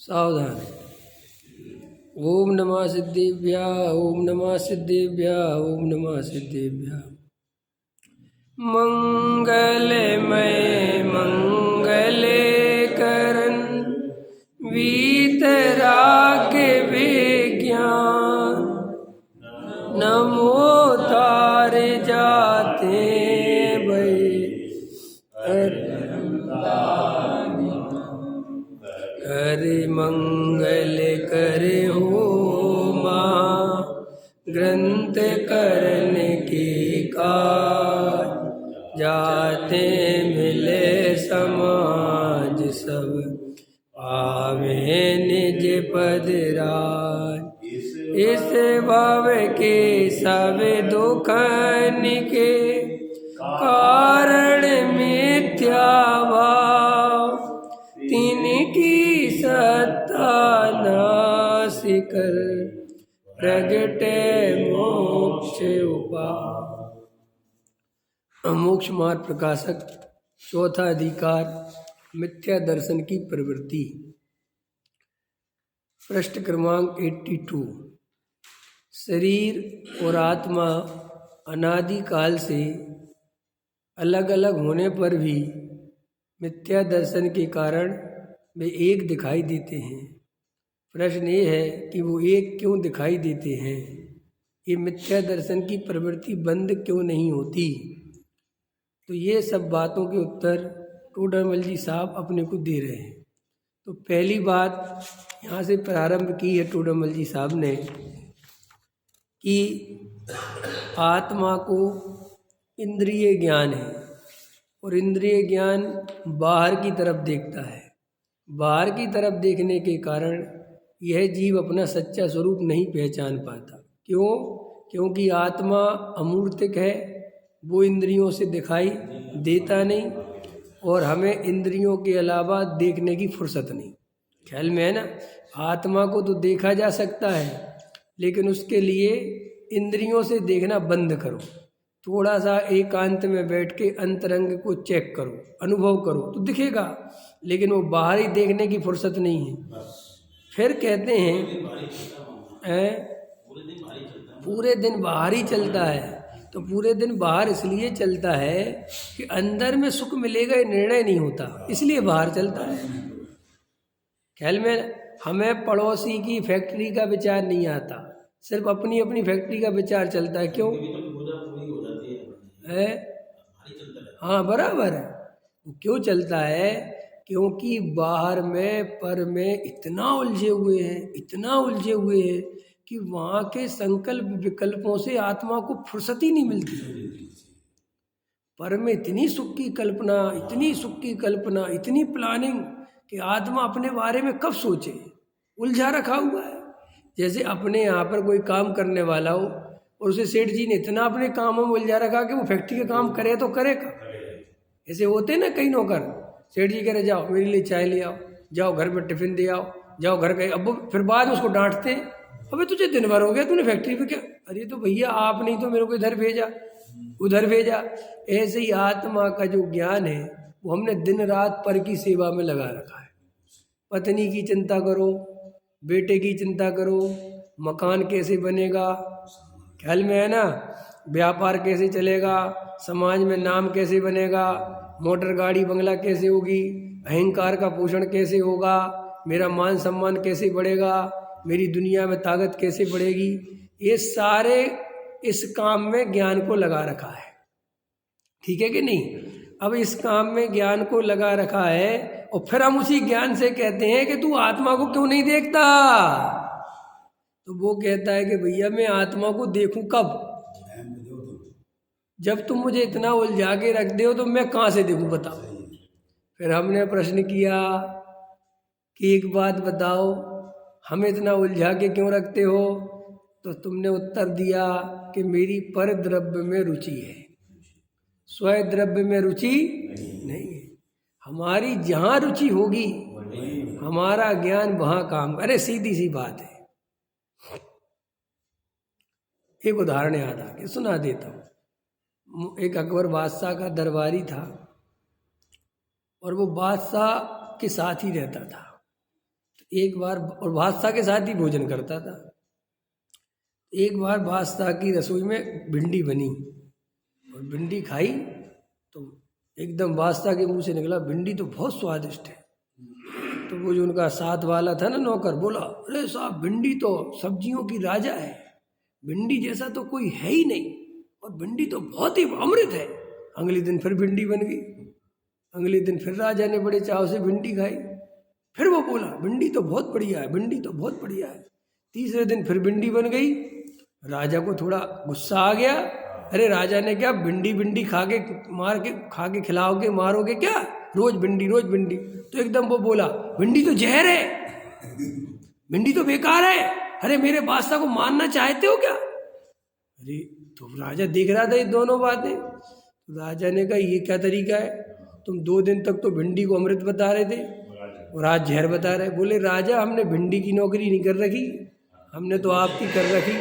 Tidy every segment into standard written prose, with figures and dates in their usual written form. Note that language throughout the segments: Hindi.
सावधान। ओम नमः सिद्धेभ्यः, ओम नमः सिद्धेभ्यः, ओम नमः सिद्धेभ्यः। मंगलमय मंगले करन वीतराग विज्ञान, नमो तार जाते भय हरि मंगल करे हो माँ ग्रंथ करन के काज, जाते मिले समाज सब पावे निज पद राज। इस भव के सब दुखन के कारण मिथ्या भाव, तिनकी सत्ता नाश कर प्रगटे मोक्ष उपाय। मोक्ष मार्ग प्रकाशक चौथा अधिकार, मिथ्या दर्शन की प्रवृत्ति। पृष्ठ क्रमांक 82। शरीर और आत्मा अनादि काल से अलग अलग होने पर भी मिथ्या दर्शन के कारण वे एक दिखाई देते हैं। प्रश्न ये है कि वो एक क्यों दिखाई देते हैं? ये मिथ्या दर्शन की प्रवृत्ति बंद क्यों नहीं होती? तो ये सब बातों के उत्तर टोडरमल जी साहब अपने को दे रहे हैं। तो पहली बात यहाँ से प्रारंभ की है टोडरमल जी साहब ने कि आत्मा को इंद्रिय ज्ञान है और इंद्रिय ज्ञान बाहर की तरफ देखता है। बाहर की तरफ देखने के कारण यह जीव अपना सच्चा स्वरूप नहीं पहचान पाता। क्यों? क्योंकि आत्मा अमूर्तिक है, वो इंद्रियों से दिखाई देता नहीं और हमें इंद्रियों के अलावा देखने की फुर्सत नहीं। ख्याल में है ना? आत्मा को तो देखा जा सकता है, लेकिन उसके लिए इंद्रियों से देखना बंद करो। थोड़ा सा एकांत में बैठ के अंतरंग को चेक करो, अनुभव करो तो दिखेगा, लेकिन वो बाहर ही देखने की फुर्सत नहीं है। फिर कहते हैं पूरे दिन बाहर ही चलता है। तो पूरे दिन बाहर इसलिए चलता है कि अंदर में सुख मिलेगा ये निर्णय नहीं होता, इसलिए बाहर चलता है। ख्याल में? हमें पड़ोसी की फैक्ट्री का विचार नहीं आता, सिर्फ अपनी अपनी फैक्ट्री का विचार चलता है। क्यों है? हाँ बराबर है। वो क्यों चलता है? क्योंकि बाहर में पर में इतना उलझे हुए हैं, इतना उलझे हुए हैं कि वहाँ के संकल्प विकल्पों से आत्मा को फुर्सत ही नहीं मिलती। पर में इतनी सुख की कल्पना, इतनी सुख की कल्पना, इतनी प्लानिंग कि आत्मा अपने बारे में कब सोचे, उलझा रखा हुआ है। जैसे अपने यहाँ पर कोई काम करने वाला हो और उसे सेठ जी ने इतना अपने कामों में उलझा रखा कि वो फैक्ट्री का काम करे तो करेगा। ऐसे होते ना कई नौकर, सेठ जी कह रहे जाओ मेरे लिए चाय ले आओ, जाओ घर में टिफिन दे आओ, जाओ घर गए। अब फिर बाद में उसको डांटते हैं, अबे तुझे दिन भर हो गया, तूने फैक्ट्री पे क्या? अरे तो भैया आप नहीं तो मेरे को इधर भेजा, उधर भेजा। ऐसे ही आत्मा का जो ज्ञान है वो हमने दिन रात पर की सेवा में लगा रखा है। पत्नी की चिंता करो, बेटे की चिंता करो, मकान कैसे बनेगा, ख्याल में है ना? व्यापार कैसे चलेगा, समाज में नाम कैसे बनेगा, मोटर गाड़ी बंगला कैसे होगी, अहंकार का पोषण कैसे होगा, मेरा मान सम्मान कैसे बढ़ेगा, मेरी दुनिया में ताकत कैसे बढ़ेगी। ये सारे इस काम में ज्ञान को लगा रखा है। ठीक है कि नहीं? अब इस काम में ज्ञान को लगा रखा है और फिर हम उसी ज्ञान से कहते हैं कि तू आत्मा को क्यों नहीं देखता? तो वो कहता है कि भैया मैं आत्मा को देखूं कब? जब तुम मुझे इतना उलझा के रख दे हो तो मैं कहाँ से देखूं, बताओ। फिर हमने प्रश्न किया कि एक बात बताओ, हमें इतना उलझा के क्यों रखते हो? तो तुमने उत्तर दिया कि मेरी पर द्रव्य में रुचि है, स्वय द्रव्य में रुचि नहीं है। हमारी जहाँ रुचि होगी हमारा ज्ञान वहाँ काम। अरे सीधी सी बात है। एक उदाहरण याद आ गया, सुना देता हूँ। एक अकबर बादशाह का दरबारी था और वो बादशाह के साथ ही रहता था। एक बार, और बादशाह के साथ ही भोजन करता था। एक बार बादशाह की रसोई में भिंडी बनी और भिंडी खाई तो एकदम बादशाह के मुंह से निकला, भिंडी तो बहुत स्वादिष्ट है। तो वो जो उनका साथ वाला था ना नौकर, बोला, अरे साहब भिंडी तो सब्जियों की राजा है, भिंडी जैसा तो कोई है ही नहीं, और भिंडी तो बहुत ही अमृत है। अगले दिन फिर भिंडी बन गई, अगले दिन फिर राजा ने बड़े चाव से भिंडी खाई, फिर वो बोला भिंडी तो बहुत बढ़िया है, भिंडी तो बहुत बढ़िया है। तीसरे दिन फिर भिंडी बन गई, राजा को थोड़ा गुस्सा आ गया, अरे राजा ने क्या भिंडी भिंडी खा के खिलाओगे, मारोगे क्या, रोज भिंडी। तो एकदम वो बोला, भिंडी तो जहर है, भिंडी तो बेकार है, अरे मेरे बादशाह को मारना चाहते हो क्या। अरे तो राजा देख रहा था ये दोनों बातें, तो राजा ने कहा ये क्या तरीका है, तुम 2 दिन तक तो भिंडी को अमृत बता रहे थे और आज जहर बता रहे। बोले राजा हमने भिंडी की नौकरी नहीं कर रखी, हमने तो आपकी कर रखी।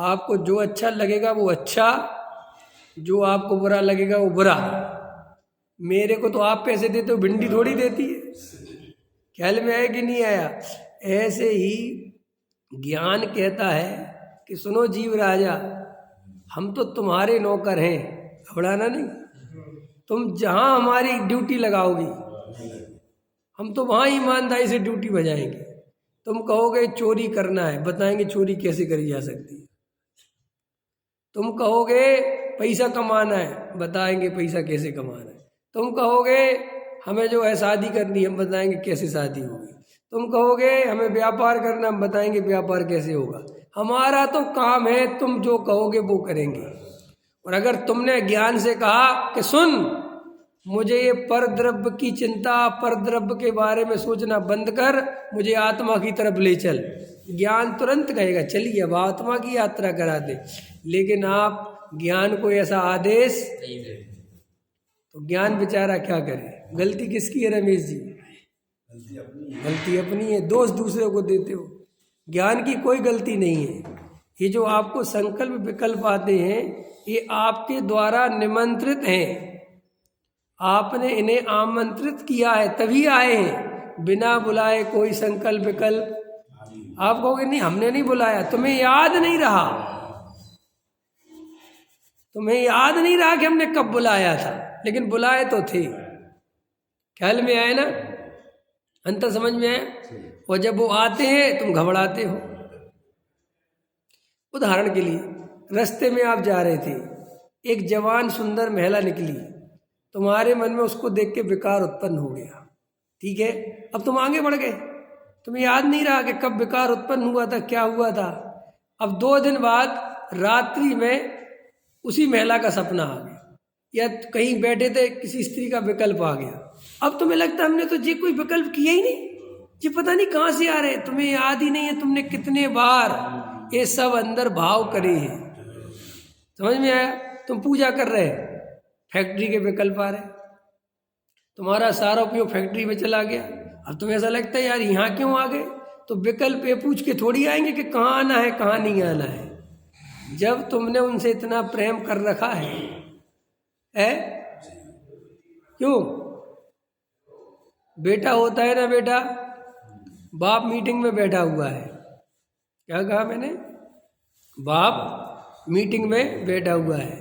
आपको जो अच्छा लगेगा वो अच्छा, जो आपको बुरा लगेगा वो बुरा। मेरे को तो आप पैसे देते हो, भिंडी थोड़ी देती है। ख्याल में आया कि नहीं आया। ऐसे ही ज्ञान कहता है कि सुनो जीव राजा, हम तो तुम्हारे नौकर हैं, घबराना नहीं, तुम जहाँ हमारी ड्यूटी लगाओगी हम तो वहाँ ईमानदारी से ड्यूटी बजाएंगे। तुम कहोगे चोरी करना है, बताएंगे चोरी कैसे करी जा सकती है। तुम कहोगे पैसा कमाना है, बताएंगे पैसा कैसे कमाना है। तुम कहोगे हमें जो है शादी करनी है, हम बताएंगे कैसे शादी होगी। तुम कहोगे हमें व्यापार करना, हम बताएंगे व्यापार कैसे होगा। हमारा तो काम है, तुम जो कहोगे वो करेंगे। और अगर तुमने ज्ञान से कहा कि सुन, मुझे ये परद्रव्य की चिंता, परद्रव्य के बारे में सोचना बंद कर, मुझे आत्मा की तरफ ले चल, ज्ञान तुरंत कहेगा चलिए अब आत्मा की यात्रा करा दे। लेकिन आप ज्ञान को ऐसा आदेश तो ज्ञान बेचारा क्या करे। गलती किसकी है रमेश जी? गलती अपनी है, दोष दूसरे को देते हो। ज्ञान की कोई गलती नहीं है। ये जो आपको संकल्प विकल्प आते हैं ये आपके द्वारा निमंत्रित हैं, आपने इन्हें आमंत्रित किया है तभी आए हैं। बिना बुलाए कोई संकल्प विकल्प, आप कहोगे नहीं हमने नहीं बुलाया, तुम्हें याद नहीं रहा, तुम्हें याद नहीं रहा कि हमने कब बुलाया था, लेकिन बुलाए तो थे। ख्याल में आए ना, अंतर समझ में आए। और जब वो आते हैं तुम घबराते हो। उदाहरण के लिए रास्ते में आप जा रहे थे, एक जवान सुंदर महिला निकली, तुम्हारे मन में उसको देख के विकार उत्पन्न हो गया, ठीक है। अब तुम आगे बढ़ गए, तुम्हें याद नहीं रहा कि कब विकार उत्पन्न हुआ था, क्या हुआ था। अब 2 दिन बाद रात्रि में उसी महिला का सपना आ गया, या कहीं बैठे थे किसी स्त्री का विकल्प आ गया। अब तुम्हें लगता हमने तो जी कोई विकल्प किया ही नहीं, ये पता नहीं कहाँ से आ रहे, तुम्हें याद ही नहीं है तुमने कितने बार ये सब अंदर भाव करे हैं। समझ में आया। तुम पूजा कर रहे हैं, फैक्ट्री के विकल्प आ रहे, तुम्हारा सारा उपयोग फैक्ट्री में चला गया। अब तुम्हें ऐसा लगता है यार यहाँ क्यों आ गए, तो विकल्प ये पूछ के थोड़ी आएंगे कि कहाँ आना है कहाँ नहीं आना है। जब तुमने उनसे इतना प्रेम कर रखा है क्यों। बेटा होता है ना, बेटा बाप मीटिंग में बैठा हुआ है, क्या कहा मैंने, बाप मीटिंग में बैठा हुआ है,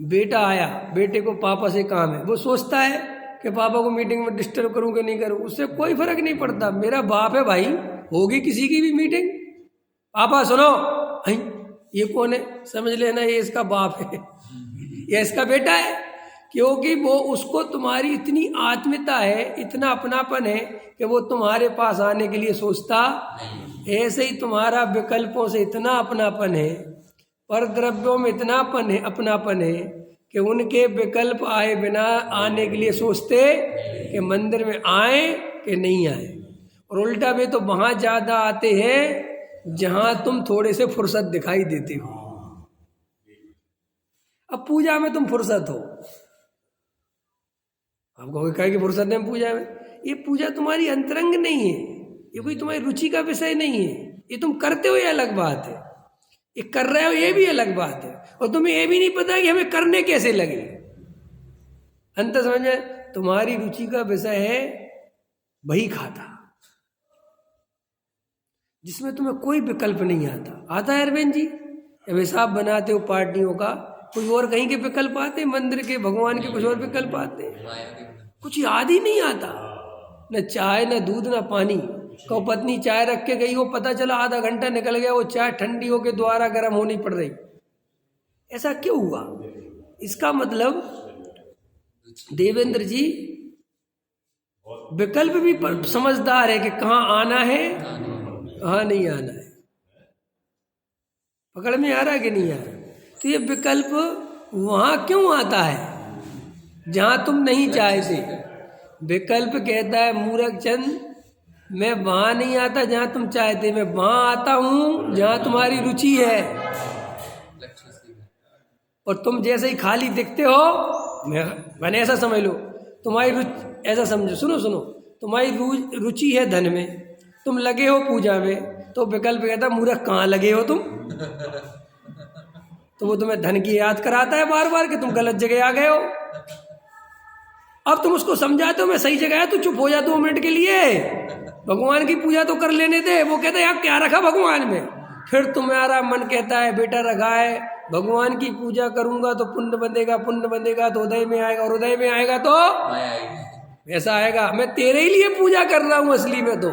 बेटा आया, बेटे को पापा से काम है, वो सोचता है कि पापा को मीटिंग में डिस्टर्ब करूं कि नहीं करूं, उससे कोई फर्क नहीं पड़ता, मेरा बाप है भाई, होगी किसी की भी मीटिंग, पापा सुनो, ये कौन है, समझ लेना ये इसका बाप है, ये इसका बेटा है, क्योंकि वो उसको तुम्हारी इतनी आत्मीयता है, इतना अपनापन है कि वो तुम्हारे पास आने के लिए सोचता। ऐसे ही तुम्हारा विकल्पों से इतना अपनापन है, पर द्रव्यों में इतना अपनापन है कि उनके विकल्प आए बिना आने के लिए सोचते कि मंदिर में आए कि नहीं आए। और उल्टा वे तो वहाँ ज़्यादा आते हैं जहाँ तुम थोड़े से फुर्सत दिखाई देते हो। अब पूजा में तुम फुर्सत हो, आप कहोगे क्या कि फुर्सत नहीं पूजा में, ये पूजा तुम्हारी अंतरंग नहीं है, ये कोई तुम्हारी रुचि का विषय नहीं है, ये तुम करते हो ये अलग बात है, ये कर रहे हो ये भी अलग बात है, और तुम्हें ये भी नहीं पता कि हमें करने कैसे लगे। अंतर समझ में, तुम्हारी रुचि का विषय है बही खाता, जिसमें तुम्हें कोई विकल्प नहीं आता। आता है अरविंद जी? जब हिसाब बनाते हो पार्टियों का, कोई और कहीं के विकल्प आते, मंदिर के, भगवान के कुछ और विकल्प आते, कुछ याद ही नहीं आता। न चाय, न दूध, न पानी। कहो पत्नी चाय रख के गई हो, पता चला आधा घंटा निकल गया, वो चाय ठंडी होके दोबारा गर्म होनी पड़ रही। ऐसा क्यों हुआ? इसका मतलब देवेंद्र जी विकल्प भी समझदार है कि कहाँ आना है, कहाँ नहीं आना है। पकड़ में आ रहा है कि नहीं आ रहा? तो ये विकल्प वहां क्यों आता है जहां तुम नहीं चाहते? विकल्प कहता है मूर्ख चंद, मैं वहां नहीं आता जहां तुम चाहते, मैं वहां आता हूं जहां तुम्हारी रुचि है। और तुम जैसे ही खाली दिखते हो, मैंने ऐसा समझ लो, तुम्हारी रुचि, ऐसा समझो, सुनो सुनो, तुम्हारी रुचि है धन में, तुम लगे हो पूजा में, तो विकल्प कहता है मूर्ख कहाँ लगे हो तुम? तो वो तुम्हें धन की याद कराता है बार बार कि तुम गलत जगह आ गए हो। अब तुम उसको समझाते हो मैं सही जगह है, तो चुप हो जा 2 मिनट के लिए, भगवान की पूजा तो कर लेने दे। वो कहता है यार क्या रखा भगवान में? फिर तुम्हारा मन कहता है बेटा रखा है भगवान की पूजा करूंगा तो पुण्य बंधेगा, पुण्य बंधेगा तो उदय में आएगा, और उदय में आएगा तो ऐसा आएगा, मैं तेरे ही लिए पूजा कर रहा हूँ असली में, तो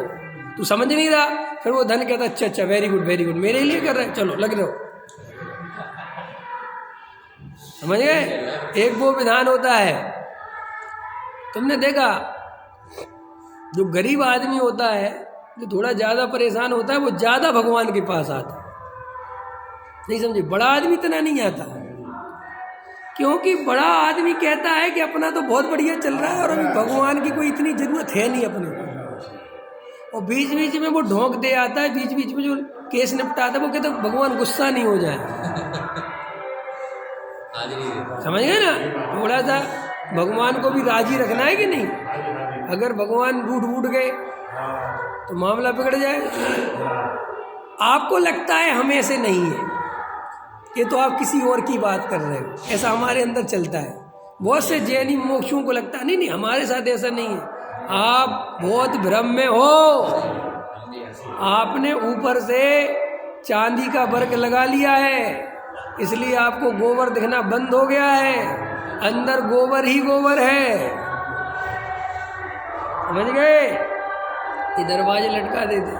तू समझ नहीं रहा। फिर वो धन कहता अच्छा अच्छा वेरी गुड वेरी गुड, मेरे लिए कर रहे हैं, चलो लग जाओ। समझ गए? एक वो विधान होता है, तुमने देखा जो गरीब आदमी होता है, जो थोड़ा ज्यादा परेशान होता है, वो ज्यादा भगवान के पास आता है। नहीं समझे? बड़ा आदमी इतना नहीं आता, क्योंकि बड़ा आदमी कहता है कि अपना तो बहुत बढ़िया चल रहा है और अभी भगवान की कोई इतनी जरूरत है नहीं अपने को। और बीच बीच में वो ढोंक दे आता है, बीच बीच में जो केस निपटाता है, वो कहता है भगवान गुस्सा नहीं हो जाए। समझ गए ना? थोड़ा सा भगवान को भी राजी रखना है कि नहीं? अगर भगवान रूठ गए तो मामला बिगड़ जाए। आपको लगता है हम ऐसे नहीं है, ये तो आप किसी और की बात कर रहे हो, ऐसा हमारे अंदर चलता है। बहुत से जैनी मोक्षों को लगता है नहीं नहीं हमारे साथ ऐसा नहीं है। आप बहुत भ्रम में हो, आपने ऊपर से चांदी का वर्क लगा लिया है, इसलिए आपको गोबर दिखना बंद हो गया है, अंदर गोबर ही गोबर है। समझ गए? ये दरवाजे लटका देते,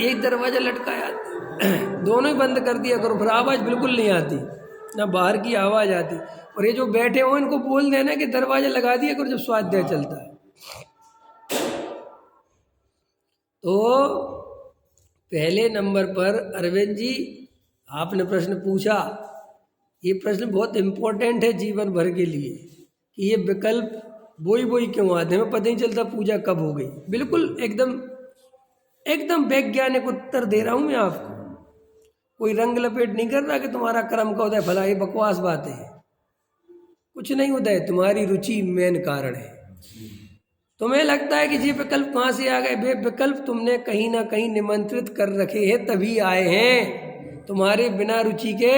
एक दरवाजा लटकाया, दोनों ही बंद कर दिया करो, फिर आवाज बिल्कुल नहीं आती, ना बाहर की आवाज आती। और ये जो बैठे हो इनको बोल देना कि दरवाजा लगा दिया करो जब स्वाध्याय चलता है। तो पहले नंबर पर अरविंद जी आपने प्रश्न पूछा, ये प्रश्न बहुत इम्पोर्टेंट है जीवन भर के लिए कि ये विकल्प बोई क्यों आते हैं, हमें पता नहीं चलता पूजा कब हो गई। बिल्कुल एकदम वैज्ञानिक उत्तर दे रहा हूं मैं आपको, कोई रंग लपेट नहीं कर रहा कि तुम्हारा कर्म का उदय फला, ये बकवास बात है। कुछ नहीं उदय, तुम्हारी रुचि मेन कारण है। तुम्हें लगता है कि ये विकल्प कहाँ से आ गए? वे विकल्प तुमने कहीं ना कहीं निमंत्रित कर रखे हैं, तभी आए हैं, तुम्हारे बिना रुचि के।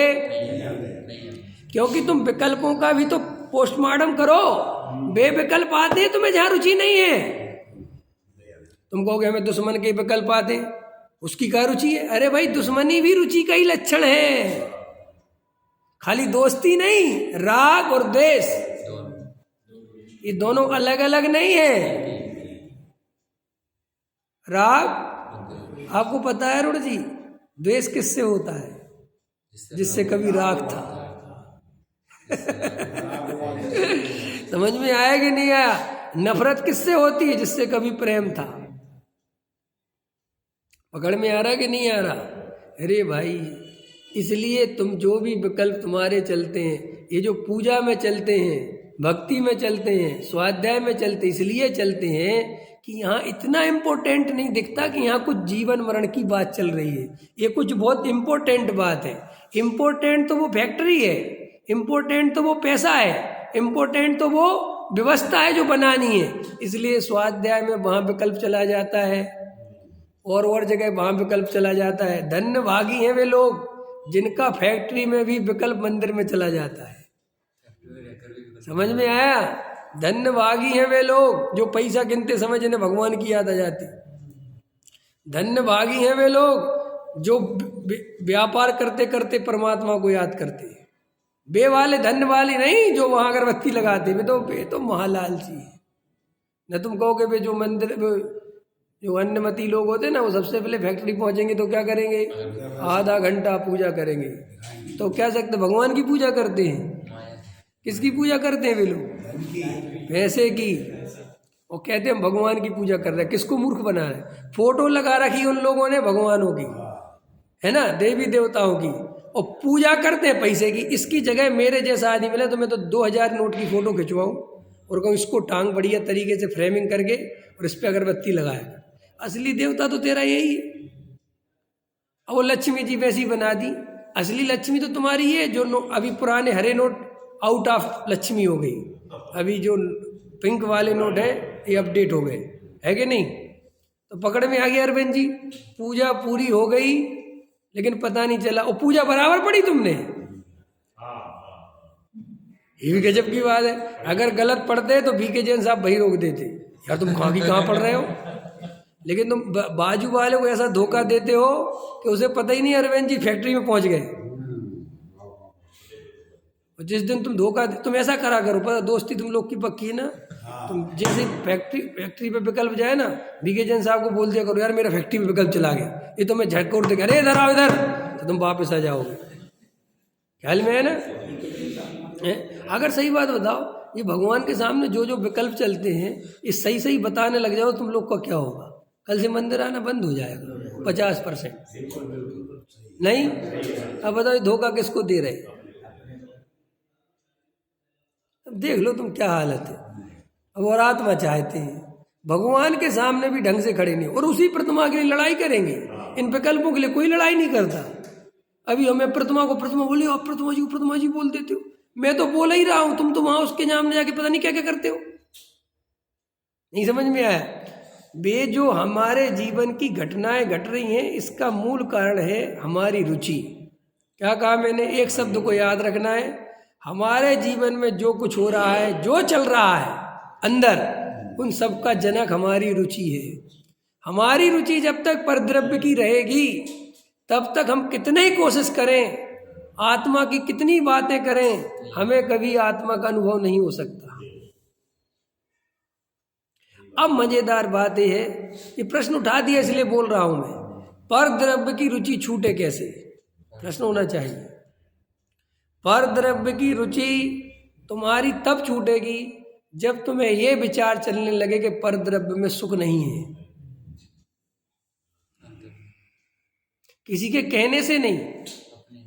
क्योंकि तुम विकल्पों का भी तो पोस्टमार्टम करो, वे विकल्प आते हैं तुम्हें जहाँ रुचि नहीं है। तुम कहोगे हमें दुश्मन के विकल्प आते, उसकी क्या रुचि है? अरे भाई दुश्मनी भी रुचि का ही लक्षण है, खाली दोस्ती नहीं, राग और द्वेष ये दोनों अलग अलग नहीं है। राग आपको पता है रुण जी, द्वेष किससे होता है? जिससे कभी राग था। समझ में आया कि नहीं आया? नफरत किससे होती है? जिससे कभी प्रेम था। पकड़ में आ रहा कि नहीं आ रहा? अरे भाई इसलिए तुम जो भी विकल्प तुम्हारे चलते हैं, ये जो पूजा में चलते हैं, भक्ति में चलते हैं, स्वाध्याय में चलते, इसलिए चलते हैं कि यहाँ इतना इम्पोर्टेंट नहीं दिखता कि यहाँ कुछ जीवन मरण की बात चल रही है। ये कुछ बहुत इम्पोर्टेंट बात है। इम्पोर्टेंट तो वो फैक्ट्री है, इम्पोर्टेंट तो वो पैसा है, इम्पोर्टेंट तो वो व्यवस्था है जो बनानी है। इसलिए स्वाध्याय में वहाँ विकल्प चला जाता है, और जगह वहाँ विकल्प चला जाता है। धन्य भागी हैं वे लोग जिनका फैक्ट्री में भी विकल्प मंदिर में चला जाता है। समझ में आया? धन्य भागी हैं वे लोग जो पैसा गिनते समय जिन्हें भगवान की याद आ जाती। धन्य भागी हैं वे लोग जो व्यापार करते करते परमात्मा को याद करते हैं। बे वाले धन्य वाले नहीं जो वहां अगरबत्ती लगाते, वे तो महालालची है। न तुम कहोगे वे जो मंदिर जो अन्नमती लोग होते हैं ना, वो सबसे पहले फैक्ट्री पहुंचेंगे तो क्या करेंगे? आधा घंटा पूजा करेंगे। तो क्या सकते भगवान की पूजा करते हैं? किसकी पूजा करते हैं वे लोग? पैसे की। और कहते हैं हम भगवान की पूजा कर रहे हैं। किसको मूर्ख बना रहे? फोटो लगा रखी उन लोगों ने भगवानों की, है ना, देवी देवताओं की, और पूजा करते हैं पैसे की। इसकी जगह मेरे जैसा आदमी मिले तो मैं तो 2000 नोट की फोटो खिंचवाऊं और कहूँ इसको टांग बढ़िया तरीके से फ्रेमिंग करके और इस पर अगरबत्ती लगाएगा। असली देवता तो तेरा यही है। अब वो लक्ष्मी जी वैसी बना दी। असली लक्ष्मी तो तुम्हारी है जो अभी पुराने हरे नोट आउट ऑफ लक्ष्मी हो गई। अभी जो पिंक वाले नोट है ये अपडेट हो गए, है कि नहीं? तो पकड़ में आ गया अरविंद जी। पूजा पूरी हो गई लेकिन पता नहीं चला। और पूजा बराबर पड़ी तुमने, ये भी गजब की बात है। अगर गलत पढ़ते तो बीके जैन साहब वही रोक देते, यार तुम कहाँ पढ़ रहे हो। लेकिन तुम बाजू वाले को ऐसा धोखा देते हो कि उसे पता ही नहीं अरविंद जी फैक्ट्री में पहुंच गए। और जिस दिन तुम धोखा तुम ऐसा करा करो, पता दोस्ती तुम लोग की पक्की है ना, तुम जैसे फैक्ट्री पे विकल्प जाए ना, बीके जैन साहब को बोल दिया करो यार मेरा फैक्ट्री पे विकल्प चला गया, ये तो मैं झटका उठ देगा, अरे इधर आओ इधर, तो तुम वापस आ जाओगे। ख्याल में है ना? अगर सही बात बताओ, ये भगवान के सामने जो जो विकल्प चलते हैं ये सही सही बताने लग जाओ तुम लोग का क्या होगा? कल से मंदिर आना बंद हो जाएगा 50%। नहीं? अब बताओ धोखा किसको दे रहे? अब देख लो तुम क्या हालत है। अब और आत्मा चाहते हैं भगवान के सामने भी ढंग से खड़े नहीं, और उसी प्रतिमा के लिए लड़ाई करेंगे। इन विकल्पों के लिए कोई लड़ाई नहीं करता। अभी हमें प्रतिमा को प्रतिमा बोले, आप प्रतिमा जी बोल देते हो। मैं तो बोल ही रहा हूं, तुम तो वहां उसके सामने जाके पता नहीं क्या क्या करते हो। नहीं समझ में आया? वे जो हमारे जीवन की घटनाएं घट रही हैं इसका मूल कारण है हमारी रुचि। क्या कहा मैंने? एक शब्द को याद रखना है, हमारे जीवन में जो कुछ हो रहा है, जो चल रहा है अंदर, उन सब का जनक हमारी रुचि है। हमारी रुचि जब तक परद्रव्य की रहेगी तब तक हम कितने ही कोशिश करें, आत्मा की कितनी बातें करें, हमें कभी आत्मा का अनुभव नहीं हो सकता। अब मजेदार बात यह है, ये प्रश्न उठा दिया इसलिए बोल रहा हूं मैं, परद्रव्य की रुचि छूटे कैसे? प्रश्न होना चाहिए। परद्रव्य की रुचि तुम्हारी तब छूटेगी जब तुम्हें यह विचार चलने लगे कि परद्रव्य में सुख नहीं है। किसी के कहने से नहीं।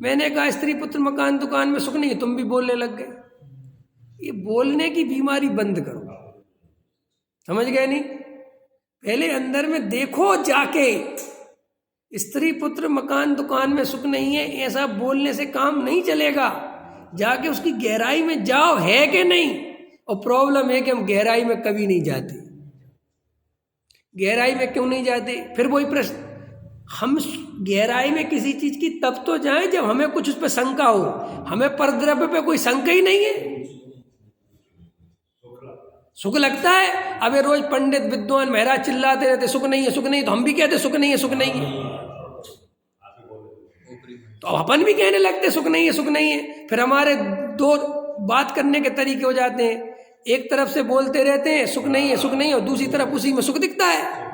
मैंने कहा स्त्री पुत्र मकान दुकान में सुख नहीं है, तुम भी बोलने लग गए। ये बोलने की बीमारी बंद करो। समझ गए? नहीं, पहले अंदर में देखो जाके। स्त्री पुत्र मकान दुकान में सुख नहीं है ऐसा बोलने से काम नहीं चलेगा। जाके उसकी गहराई में जाओ, है कि नहीं। और प्रॉब्लम है कि हम गहराई में कभी नहीं जाते। गहराई में क्यों नहीं जाते? फिर वही प्रश्न, हम गहराई में किसी चीज की तब तो जाएं जब हमें कुछ उस पर शंका हो। हमें परद्रव्य पे कोई शंका ही नहीं है, सुख लगता है। अब रोज पंडित विद्वान महाराज चिल्लाते रहते सुख नहीं है सुख नहीं है, तो हम भी कहते सुख नहीं है सुख नहीं है, तो अपन भी कहने लगते सुख नहीं है सुख नहीं है। फिर हमारे दो बात करने के तरीके हो जाते हैं, एक तरफ से बोलते रहते हैं सुख नहीं है सुख नहीं है, और दूसरी तरफ उसी में सुख दिखता है।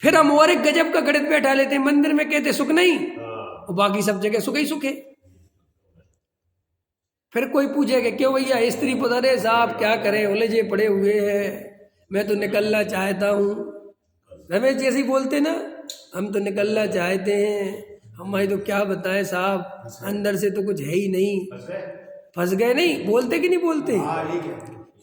फिर हम और एक गजब का गणित बैठा लेते हैं, मंदिर में कहते सुख नहीं और बाकी सब जगह सुख ही सुख है। फिर कोई पूछेगा क्यों भैया स्त्री पुत्र साहब क्या करें, उलझे पड़े हुए हैं, मैं तो निकलना चाहता हूँ। रमेश जैसे बोलते ना, हम तो निकलना चाहते हैं, हमारी तो क्या बताएं साहब, अंदर से तो कुछ है ही नहीं। फंस गए? नहीं बोलते कि नहीं बोलते?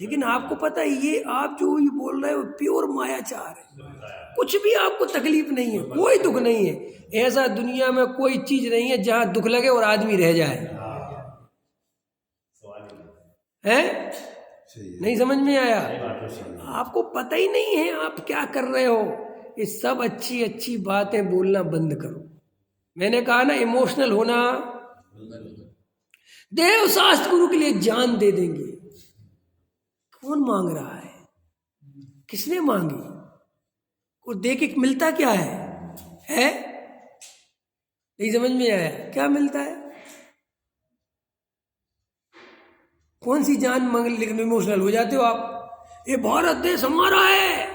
लेकिन आपको पता है ये आप जो ये बोल रहे हो प्योर मायाचार है। कुछ भी आपको तकलीफ नहीं है, कोई दुख नहीं है। ऐसा दुनिया में कोई चीज नहीं है जहां दुख लगे और आदमी रह जाए, है? नहीं समझ में आया? आपको पता ही नहीं है आप क्या कर रहे हो। ये सब अच्छी अच्छी बातें बोलना बंद करो। मैंने कहा ना इमोशनल होना। देव शास्त्र गुरु के लिए जान दे देंगे। कौन मांग रहा है? किसने मांगी? वो दे के मिलता क्या है? नहीं समझ में आया क्या मिलता है? कौन सी जान मांग लिखने इमोशनल हो जाते हो आप। ये भारत देश हमारा है,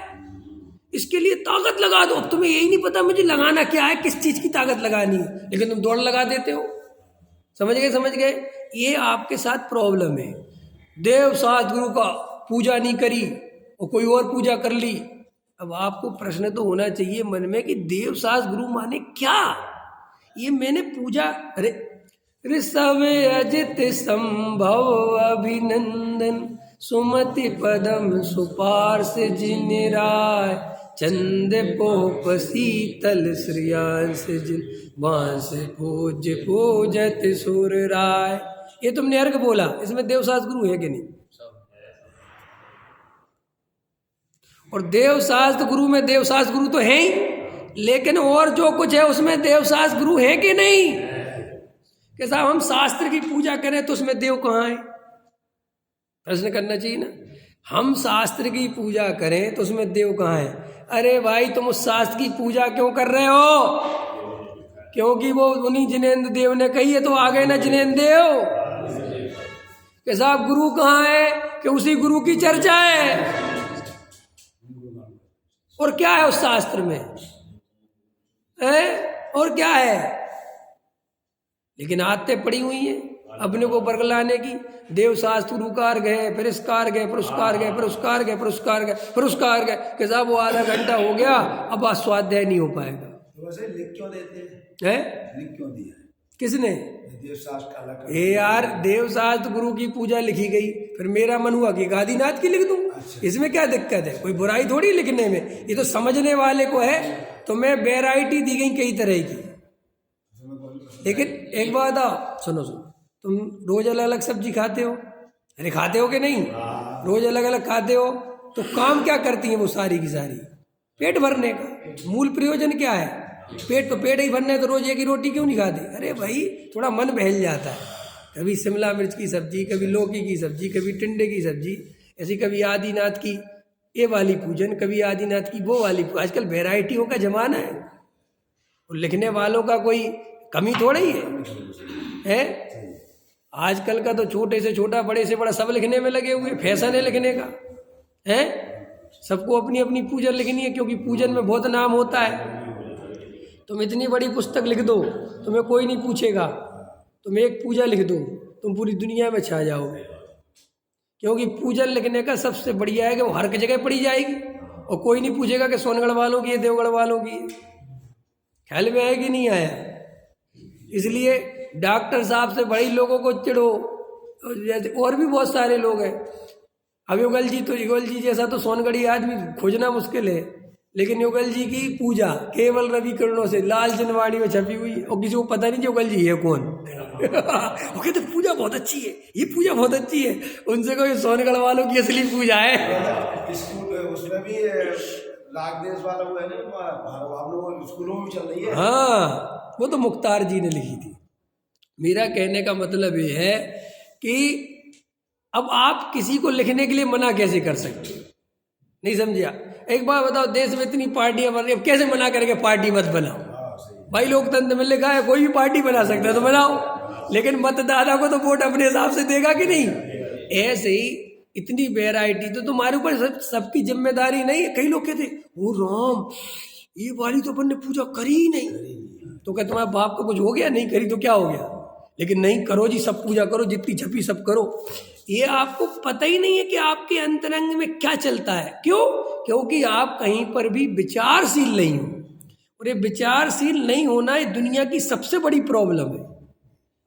इसके लिए ताकत लगा दो। अब तुम्हें यही नहीं पता मुझे लगाना क्या है, किस चीज की ताकत लगानी है, लेकिन तुम दौड़ लगा देते हो। समझ गए? ये आपके साथ प्रॉब्लम है। देव शास्त्र गुरु का पूजा नहीं करी और कोई और पूजा कर ली। अब आपको प्रश्न तो होना चाहिए मन में कि देव शास्त्र गुरु माने क्या? ये मैंने पूजा, अरे ऋषभ अजित संभव अभिनंदन सुमति पदम सुपार्श जिन राय चंद पोप शीतल श्रियांश जिन बांस पूज्य पूजत सुर राय। ये तुमने अर्घ बोला, इसमें देवशास्त्र गुरु है कि नहीं? और देवशास्त्र गुरु में देवशास्त्र गुरु तो है ही, लेकिन और जो कुछ है उसमें देवशास्त्र गुरु है कि नहीं? कि साहब हम शास्त्र की पूजा करें तो उसमें देव कहाँ है? प्रश्न करना चाहिए ना। हम शास्त्र की पूजा करें तो उसमें देव कहाँ है? अरे भाई तुम उस शास्त्र की पूजा क्यों कर रहे हो? क्योंकि वो उन्हीं जिनेंद्र देव ने कही है तो आ गए ना जिनेंद्र देव। कि साहब गुरु कहाँ है? कि उसी गुरु की चर्चा है। और क्या है उस शास्त्र में और क्या है? लेकिन आदतें पड़ी हुई हैं अपने को बरगलाने की। देव शास्त्र गुरुकार गए, फिर इसकार गए, पुरस्कार गए, पुरस्कार गए, पुरस्कार गए, पुरस्कार गए कि साहब वो आधा घंटा हो गया, अब आज स्वाध्याय नहीं हो पाएगा। तो वैसे लिख क्यों देते हैं? लिख क्यों दिया? किसने? देव शास्त्र अलग। यार देव शास्त्र गुरु की पूजा लिखी गई, फिर मेरा मन हुआ कि गादीनाथ की लिख दूं। अच्छा। इसमें क्या दिक्कत है? कोई बुराई थोड़ी लिखने में, ये तो समझने वाले को है। तो मैं वैरायटी दी गई कई तरह की। लेकिन एक बात आओ, सुनो, तुम रोज अलग अलग सब्जी खाते हो? अरे खाते हो कि नहीं? रोज अलग अलग खाते हो तो काम क्या करती है वो सारी की सारी? पेट भरने का। मूल प्रयोजन क्या है? पेट ही भरना है तो रोज एक ही रोटी क्यों नहीं खाते? अरे भाई थोड़ा मन बहल जाता है, कभी शिमला मिर्च की सब्जी, कभी लौकी की सब्जी, कभी टिंडे की सब्जी, ऐसी कभी आदिनाथ की ये वाली पूजन, कभी आदिनाथ की वो वाली। आजकल वैरायटियों का जमाना है और लिखने वालों का कोई कमी थोड़ा ही है? आजकल का तो छोटे से छोटा, बड़े से बड़ा सब लिखने में लगे हुए। फैशन है लिखने का, है? सबको अपनी अपनी पूजन लिखनी है, क्योंकि पूजन में बहुत नाम होता है। तुम इतनी बड़ी पुस्तक लिख दो, तुम्हें कोई नहीं पूछेगा। तुम एक पूजा लिख दो, तुम पूरी दुनिया में छा जाओगे। क्योंकि पूजन लिखने का सबसे बढ़िया है कि वो हर जगह पढ़ी जाएगी और कोई नहीं पूछेगा कि सोनगढ़ वालों की है, देवगढ़ वालों की है। ख्याल में आएगी? नहीं आया? इसलिए डॉक्टर साहब से बड़े लोगों को चिढ़ो, जैसे और भी बहुत सारे लोग हैं। अब युगल जी जैसा तो सोनगढ़ी आदमी खोजना मुश्किल है, लेकिन युगल जी की पूजा केवल रवि किरणों से लाल जनवाणी में छपी हुई, और किसी को पता नहीं युगल जी है कौन। वो कहते पूजा बहुत अच्छी है, ये पूजा बहुत अच्छी है। उनसे कोई सोनगढ़ वालों की असली पूजा है। उसमें भी लाख देश वाला वो है ना, स्कूलों में चल रही है। हाँ, वो तो मुख्तार जी ने लिखी थी। मेरा कहने का मतलब ये है कि अब आप किसी को लिखने के लिए मना कैसे कर सकते? नहीं समझिया? एक बार बताओ, देश में इतनी पार्टियां बन रही, अब कैसे मना करके पार्टी मत बनाओ? भाई लोकतंत्र में लिखा है कोई भी पार्टी बना सकता है तो बनाओ, लेकिन मतदाता को तो वोट अपने हिसाब से देगा कि नहीं? ऐसे ही इतनी वैरायटी तो तुम्हारे ऊपर सबकी जिम्मेदारी नहीं है। कई लोग कहते ओ राम, ये वाली तो अपन ने पूजा करी ही नहीं, तो क्या तुम्हारे बाप को कुछ हो गया? नहीं करी तो क्या हो गया? लेकिन नहीं, करो जी, सब पूजा करो, जितनी छपी सब करो। ये आपको पता ही नहीं है कि आपके अंतरंग में क्या चलता है। क्यों? क्योंकि आप कहीं पर भी विचारशील नहीं हो, और ये विचारशील नहीं होना ये दुनिया की सबसे बड़ी प्रॉब्लम है।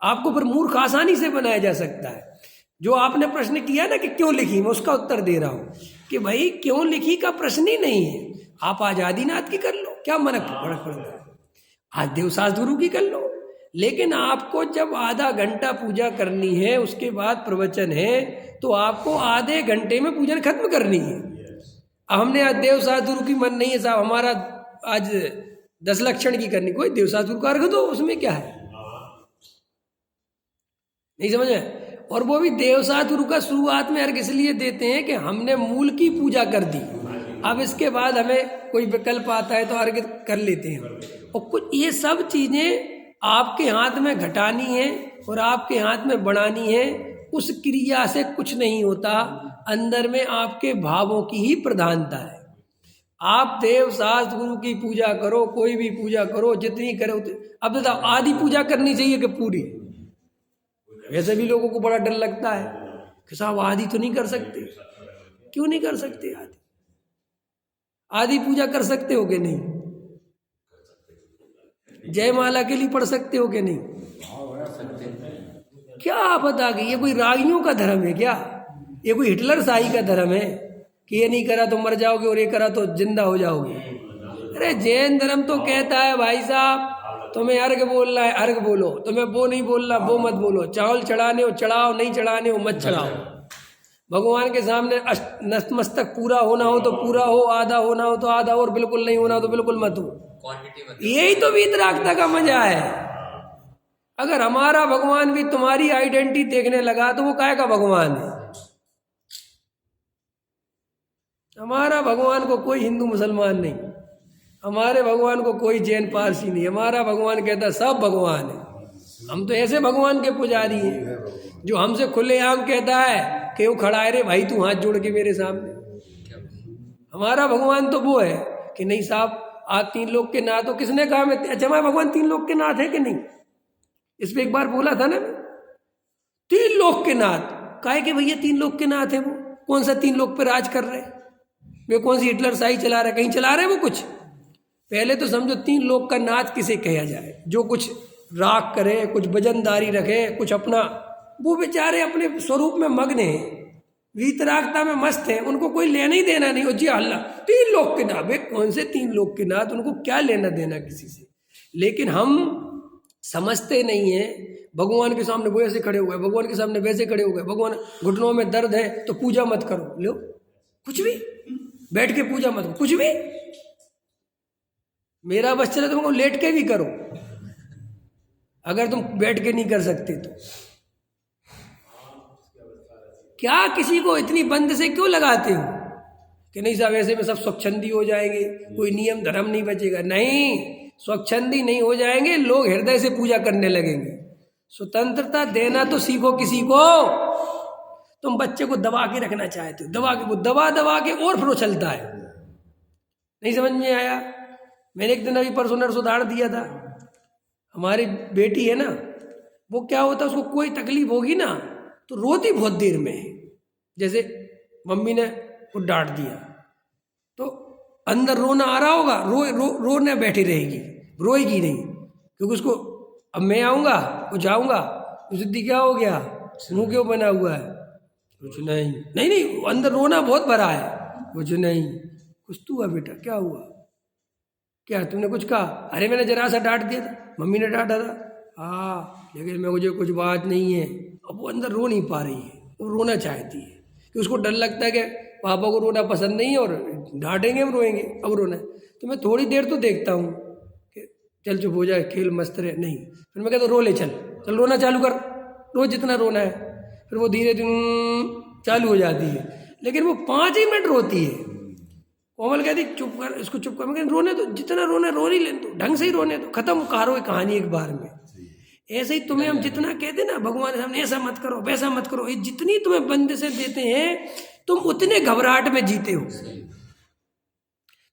आपको फिर मूर्ख आसानी से बनाया जा सकता है। जो आपने प्रश्न किया ना कि क्यों लिखी, मैं उसका उत्तर दे रहा हूं कि भाई क्यों लिखी का प्रश्न ही नहीं है। आप आज आदिनाथ की कर लो, क्या फर्क पड़ता है? आज देवशास्त्र गुरु की कर लो। लेकिन आपको जब आधा घंटा पूजा करनी है, उसके बाद प्रवचन है, तो आपको आधे घंटे में पूजन खत्म करनी है। हमने आज देवशास्त्र गुरु की मन नहीं है साहब, हमारा आज 10 लक्षण की करनी, कोई देवशास्त्र गुरु का अर्घ दो, उसमें क्या है? नहीं समझ में? और वो भी देवशास्त्र गुरु का शुरुआत में अर्घ इसलिए देते हैं कि हमने मूल की पूजा कर दी, अब इसके बाद हमें कोई विकल्प आता है तो अर्घ्य कर लेते हैं। और कुछ ये सब चीज़ें आपके हाथ में घटानी है और आपके हाथ में बढ़ानी है। उस क्रिया से कुछ नहीं होता, अंदर में आपके भावों की ही प्रधानता है। आप देव शास्त्र गुरु की पूजा करो, कोई भी पूजा करो, जितनी करो। अब बताओ आधी पूजा करनी चाहिए कि पूरी? वैसे भी लोगों को बड़ा डर लगता है कि साहब आधी तो नहीं कर सकते। क्यों नहीं कर सकते? आधी आधी पूजा कर सकते हो कि नहीं? जयमाला के लिए पढ़ सकते हो कि नहीं? क्या पता कि ये कोई रागियों का धर्म है क्या? ये कोई हिटलर शाही का धर्म है कि ये नहीं करा तो मर जाओगे और ये करा तो जिंदा हो जाओगे? अरे जैन धर्म तो कहता है भाई साहब तुम्हें अर्घ बोलना है अर्घ बोलो, तुम्हें वो नहीं बोलना वो मत बोलो, चावल चढ़ाने हो चढ़ाओ, नहीं चढ़ाने हो मत चढ़ाओ। भगवान के सामने नतमस्तक पूरा होना हो तो पूरा हो, आधा होना हो तो आधा, और बिल्कुल नहीं होना हो तो बिल्कुल मत हो। यही तो वीतरागता का मजा है। अगर हमारा भगवान भी तुम्हारी आइडेंटिटी देखने लगा तो वो काहे का भगवान है? हमारा भगवान को कोई हिंदू मुसलमान नहीं, हमारे भगवान को कोई जैन पारसी नहीं, हमारा भगवान कहता सब भगवान है। हम तो ऐसे भगवान के पुजारी हैं जो हमसे खुलेआम कहता है कि वो खड़ा है रे भाई तू हाथ जोड़ के मेरे सामने। हमारा भगवान तो वो है कि नहीं साहब आज 3 लोक के नाथ हो। किसने कहा? मैं अच्छा हमारा भगवान 3 लोक के नाथ है कि नहीं? इस पे एक बार बोला था ना 3 लोक के नाथ। काहे कि भैया 3 लोक के नाथ है वो? कौन सा 3 लोक पे राज कर रहे? वे कौन सी हिटलर शाही चला रहे? कहीं चला रहे वो कुछ? पहले तो समझो 3 लोक का नाथ किसे कहा जाए? जो कुछ राग करे, कुछ वजनदारी रखे, कुछ अपना, वो बेचारे अपने स्वरूप में मग्न हैं, वीतरागता में मस्त हैं, उनको कोई लेना ही देना नहीं। और जी अल्लाह 3 लोक के नाथ, वे कौन से 3 लोक के नाथ? उनको क्या लेना देना किसी से? लेकिन हम समझते नहीं है। भगवान के सामने वैसे खड़े हो गए, भगवान के सामने वैसे खड़े हो गए, भगवान घुटनों में दर्द है तो पूजा मत करो। लो कुछ भी बैठ के पूजा मत करो, कुछ भी। मेरा बस चले तुमको लेट के भी करो अगर तुम बैठ के नहीं कर सकते तो। क्या किसी को इतनी बंद से क्यों लगाते हो कि नहीं साहब ऐसे में सब स्वच्छंदी हो जाएंगे, कोई नियम धर्म नहीं बचेगा? नहीं, स्वच्छंदी नहीं हो जाएंगे, लोग हृदय से पूजा करने लगेंगे। स्वतंत्रता देना तो सीखो किसी को। तुम बच्चे को दबा के रखना चाहते हो, दबा के, वो दबा दबा के और फ्लो चलता है। नहीं समझ में आया? मैंने एक दिन अभी परसों नरसों उदाहरण दिया था। हमारी बेटी है ना, वो क्या होता है उसको कोई तकलीफ होगी ना तो रोती बहुत देर में है। जैसे मम्मी ने वो डांट दिया तो अंदर रोना आ रहा होगा, रोने बैठी रहेगी, रोएगी नहीं, क्योंकि उसको अब मैं आऊँगा वो जाऊँगा तो सिद्धि क्या हो गया, मुँह क्यों बना हुआ है? कुछ नहीं, नहीं नहीं, अंदर रोना बहुत भरा है। कुछ नहीं, कुछ तू हुआ बेटा, क्या हुआ, क्या तुमने कुछ कहा? अरे मैंने जरा सा डांट दिया था, मम्मी ने डांटा था। हाँ लेकिन मैं मुझे कुछ बात नहीं है। अब वो अंदर रो नहीं पा रही है, वो रोना चाहती है कि उसको डर लगता है कि पापा को रोना पसंद नहीं है और डांटेंगे हम रोएंगे, अब रोना है। तो मैं थोड़ी देर तो देखता हूँ कि चल चुप हो जाए, खेल मस्त रहे, नहीं, फिर मैं कहता रो ले, चल चल रोना चालू कर, रोज जितना रोना है। फिर वो धीरे धीरे चालू हो जाती है, लेकिन वो 5 ही मिनट रोती है। कोमल कहती चुप कर, इसको चुप कर। मैं कहती रोने तो, जितना रोना रो ही लेने दो, ढंग से ही रोने दो, खत्म कहारो कहानी एक बार में। ऐसे ही तुम्हें हम जितना कहते ना भगवान के सामने ऐसा मत करो वैसा मत करो, ये जितनी तुम्हें बंदिशें देते हैं तुम उतने घबराहट में जीते हो,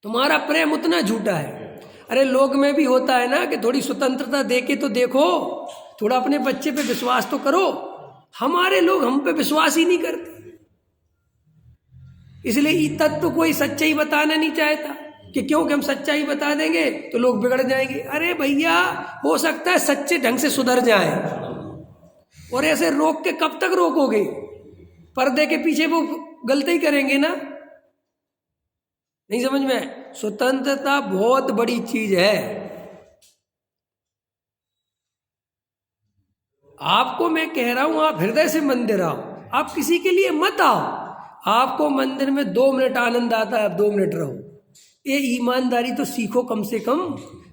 तुम्हारा प्रेम उतना झूठा है। अरे लोग में भी होता है ना कि थोड़ी स्वतंत्रता दे के तो देखो, थोड़ा अपने बच्चे पे विश्वास तो करो। हमारे लोग हम पे विश्वास ही नहीं करते, इसलिए तत्व कोई सच्चाई बताना नहीं चाहता कि क्योंकि हम सच्चाई बता देंगे तो लोग बिगड़ जाएंगे। अरे भैया हो सकता है सच्चे ढंग से सुधर जाएं, और ऐसे रोक के कब तक रोकोगे? पर्दे के पीछे वो गलती करेंगे ना। नहीं समझ में? स्वतंत्रता बहुत बड़ी चीज है। आपको मैं कह रहा हूं आप हृदय से मंदिर आओ, आप किसी के लिए मत आओ। आपको मंदिर में 2 मिनट आनंद आता है, आप 2 मिनट रहो। ये ईमानदारी तो सीखो कम से कम।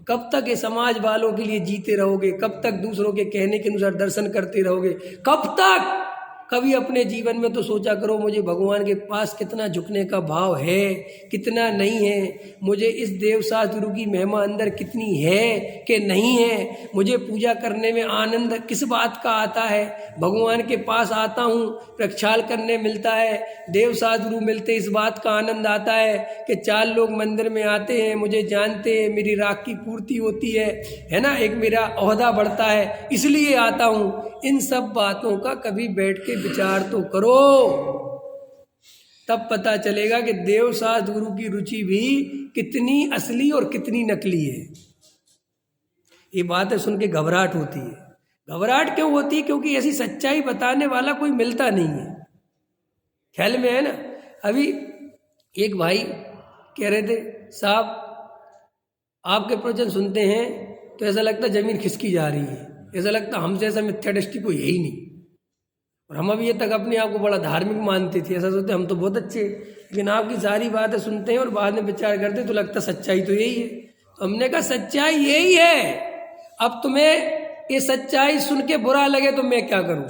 कब तक ये समाज वालों के लिए जीते रहोगे? कब तक दूसरों के कहने के अनुसार दर्शन करते रहोगे? कब तक? कभी अपने जीवन में तो सोचा करो मुझे भगवान के पास कितना झुकने का भाव है, कितना नहीं है, मुझे इस देवशास्त्र गुरु की महिमा अंदर कितनी है कि नहीं है, मुझे पूजा करने में आनंद किस बात का आता है, भगवान के पास आता हूँ प्रक्षाल करने मिलता है, देवशास्त्र गुरु मिलते इस बात का आनंद आता है कि 4 लोग मंदिर में आते हैं, मुझे जानते हैं, मेरी राख की पूर्ति होती है ना, एक मेरा ओहदा बढ़ता है इसलिए आता हूँ। इन सब बातों का कभी बैठ के विचार तो करो, तब पता चलेगा कि देवशास्त्र गुरु की रुचि भी कितनी असली और कितनी नकली है। ये बातें सुन के घबराहट होती है। घबराहट क्यों होती है? क्योंकि ऐसी सच्चाई बताने वाला कोई मिलता नहीं है। ख्याल में है ना? अभी एक भाई कह रहे थे, साहब आपके प्रवचन सुनते हैं तो ऐसा लगता जमीन खिसकी जा रही है, ऐसा लगता हमसे ऐसा मिथ्या दृष्टि कोई है ही नहीं। और हम अभी ये तक अपने आप को बड़ा धार्मिक मानते थे, ऐसा सोचते हम तो बहुत अच्छे, लेकिन आपकी सारी बातें सुनते हैं और बाद में विचार करते तो लगता सच्चाई तो यही है। तो हमने कहा सच्चाई यही है, अब तुम्हें ये सच्चाई सुन के बुरा लगे तो मैं क्या करूं?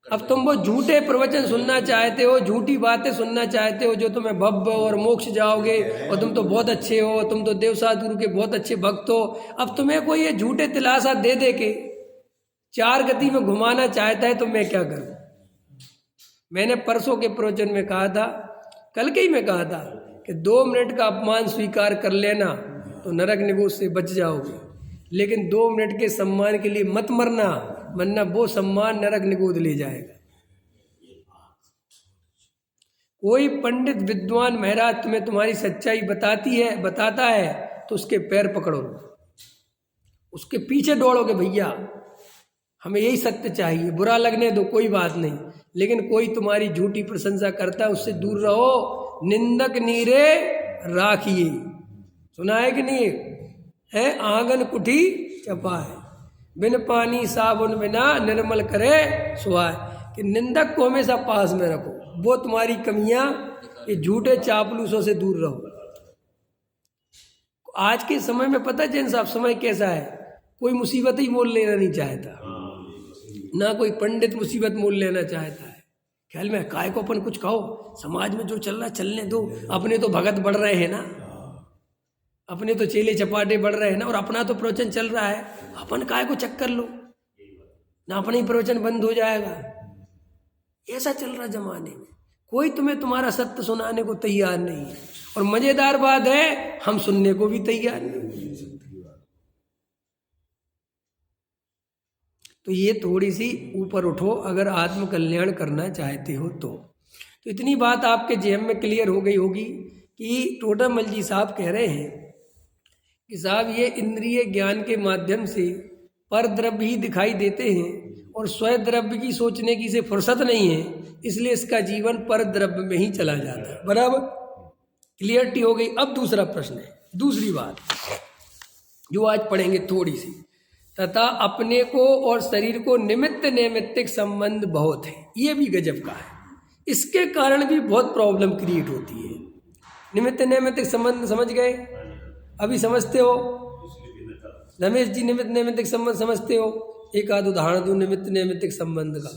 अब तुम वो झूठे प्रवचन सुनना चाहते हो, झूठी बातें सुनना चाहते हो जो तुम्हें भव्य और मोक्ष जाओगे और तुम तो बहुत अच्छे हो, तुम तो देवशास्त्र गुरु के बहुत अच्छे भक्त हो। अब तुम्हें कोई ये झूठे दिलासा दे दे के 4 गति में घुमाना चाहता है तो मैं क्या करूं? मैंने परसों के प्रवचन में कहा था, कल के ही में कहा था कि 2 मिनट का अपमान स्वीकार कर लेना तो नरक निगोज से बच जाओगे, लेकिन 2 मिनट के सम्मान के लिए मत मरना, वरना वो सम्मान नरक निगोद ले जाएगा। कोई पंडित विद्वान महाराज तुम्हें तुम्हारी सच्चाई बताता है तो उसके पैर पकड़ो, उसके पीछे दौड़ोगे, भैया हमें यही सत्य चाहिए, बुरा लगने दो कोई बात नहीं, लेकिन कोई तुम्हारी झूठी प्रशंसा करता है उससे दूर रहो। निंदक नीरे राखिए, सुना है कि नहीं है? आंगन कुठी चपाए, बिन पानी साबुन बिना निर्मल करे सुहाए। कि निंदक को हमेशा पास में रखो, वो तुम्हारी कमियां, ये झूठे चापलूसों से दूर रहो। आज के समय में पता है जैन साहब समय कैसा है, कोई मुसीबत ही मोल लेना नहीं चाहता, ना कोई पंडित मुसीबत मोल लेना चाहता है। ख्याल में काय को अपन कुछ कहो, समाज में जो चल रहा है चलने दो, अपने तो भगत बढ़ रहे हैं ना, अपने तो चेले चपाटे बढ़ रहे हैं ना, और अपना तो प्रवचन चल रहा है, अपन काय को चक्कर लो ना, अपना ही प्रवचन बंद हो जाएगा। ऐसा चल रहा जमाने में, कोई तुम्हें तुम्हारा सत्य सुनाने को तैयार नहीं है, और मजेदार बात है हम सुनने को भी तैयार नहीं। तो ये थोड़ी सी ऊपर उठो अगर आत्म कल्याण करना चाहते हो तो इतनी बात आपके जेहन में क्लियर हो गई होगी कि टोडामल जी साहब कह रहे हैं कि साहब ये इंद्रिय ज्ञान के माध्यम से पर द्रव्य ही दिखाई देते हैं और स्वयं द्रव्य की सोचने की से फुर्सत नहीं है, इसलिए इसका जीवन पर द्रव्य में ही चला जाता है। बराबर क्लियरिटी हो गई। अब दूसरा प्रश्न है, दूसरी बात जो आज पढ़ेंगे थोड़ी सी, तथा अपने को और शरीर को निमित्त नैमित्तिक संबंध बहुत है। ये भी गजब का है, इसके कारण भी बहुत प्रॉब्लम क्रिएट होती है। निमित्त नैमित्तिक संबंध समझ गए? अभी समझते हो रमेश जी? निमित्त नैमित्तिक संबंध समझते हो? एक आध उदाहरण दूं निमित्त नैमित्तिक संबंध का।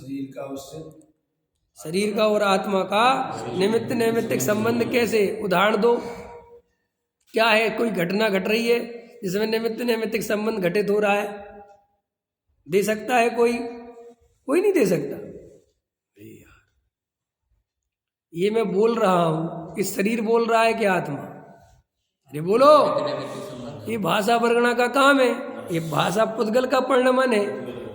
शरीर का और आत्मा का निमित्त नैमित्तिक संबंध कैसे? उदाहरण दो। क्या है? कोई घटना घट रही है जिसमें निमित्त नैमित्तिक संबंध घटित हो रहा है, दे सकता है कोई? कोई नहीं दे सकता। ये मैं बोल रहा हूं, इस शरीर बोल रहा है कि आत्मा? अरे बोलो, ये भाषा वर्गणा का काम है, ये भाषा पुद्गल का परिणमन है,